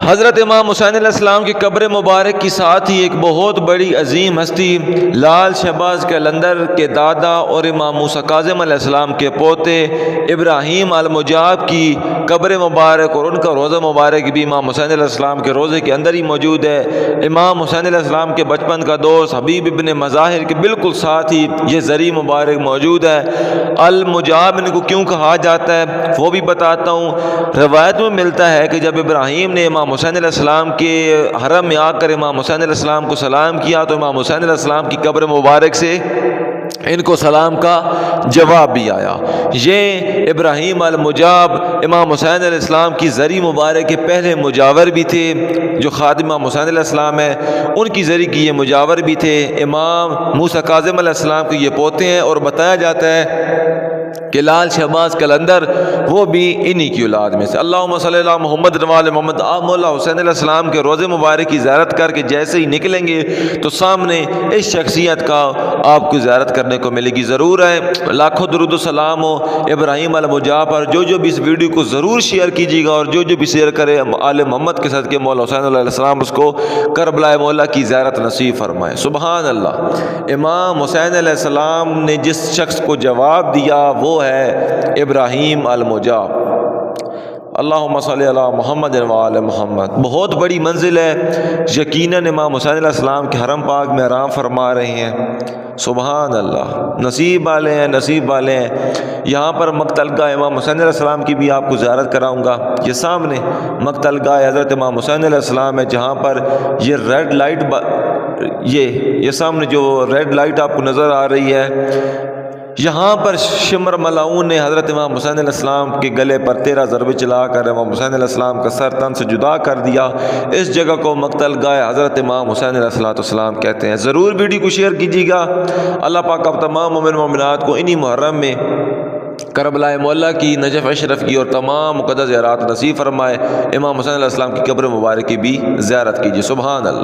حضرت امام حسین علیہ السلام کی قبر مبارک کی ساتھ ہی ایک بہت بڑی عظیم ہستی لال شہباز قلندر کے دادا اور امام موسیٰ کاظم علیہ السلام کے پوتے ابراہیم المجاب کی قبر مبارک اور ان کا روضہ مبارک بھی امام حسین علیہ السلام کے روضے کے اندر ہی موجود ہے۔ امام حسین علیہ السلام کے بچپن کا دوست حبیب ابن مظاہر کے بالکل ساتھ ہی یہ زری مبارک موجود ہے۔ المجاب ان کو کیوں کہا جاتا ہے وہ بھی بتاتا ہوں۔ روایت میں ملتا ہے کہ جب ابراہیم نے امام حسین علیہ السلام کے حرم میں آ کر امام حسین علیہ السلام کو سلام کیا تو امام حسین علیہ السلام کی قبر مبارک سے ان کو سلام کا جواب بھی آیا۔ یہ ابراہیم المجاب امام حسین علیہ السلام کی زری مبارک کے پہلے مجاور بھی تھے، جو خادم امام حسین علیہ السلام ہے ان کی زری کی یہ مجاور بھی تھے۔ امام موسیٰ کاظم علیہ السلام کے یہ پوتے ہیں اور بتایا جاتا ہے کہ لال شہباز قلندر وہ بھی انہی کی اولاد میں سے۔ اللہم صلی اللہ محمد وعلی محمد۔ آپ مولا حسین علیہ السلام کے روضے مبارک کی زیارت کر کے جیسے ہی نکلیں گے تو سامنے اس شخصیت کا آپ کو زیارت کرنے کو ملے گی، ضرور ہے۔ لاکھوں درود و سلام ہو ابراہیم المجاب پر۔ جو بھی اس ویڈیو کو ضرور شیئر کیجیے گا اور جو بھی شیئر کرے آل محمد کے صدقے مولا حسین علیہ السلام اس کو کربلا مولا کی زیارت نصیب فرمائے۔ سبحان اللہ۔ امام حسین علیہ السلام نے جس شخص کو جواب دیا وہ ہے ابراہیم المجاب۔ اللہم صلی اللہ محمد وعلی محمد۔ بہت بڑی منزل ہے، یقیناً امام حسین علیہ السلام کے حرم پاک میں آرام فرما رہے ہیں۔ سبحان اللہ، نصیب والے ہیں، نصیب والے ہیں۔ یہاں پر مقتل گاہ امام حسین علیہ السلام کی بھی آپ کو زیارت کراؤں گا۔ یہ سامنے مقتل گاہ حضرت امام حسین علیہ السلام ہے، جہاں پر یہ ریڈ لائٹ یہ سامنے جو ریڈ لائٹ آپ کو نظر آ رہی ہے، یہاں پر شمر ملعون نے حضرت امام حسین علیہ السلام کے گلے پر 13 ضربے چلا کر امام حسین علیہ السلام کا سر تن سے جدا کر دیا۔ اس جگہ کو مقتل گاہ حضرت امام حسین علیہ السلام کہتے ہیں۔ ضرور ویڈیو کو شیئر کیجیے گا۔ اللہ پاک اب تمام مومن مومنات کو انہی محرم میں کربلا مولا کی، نجف اشرف کی اور تمام مقدس زیارات نصیب فرمائے۔ امام حسین علیہ السلام کی قبر مبارک کی بھی زیارت کیجیے۔ سبحان اللہ۔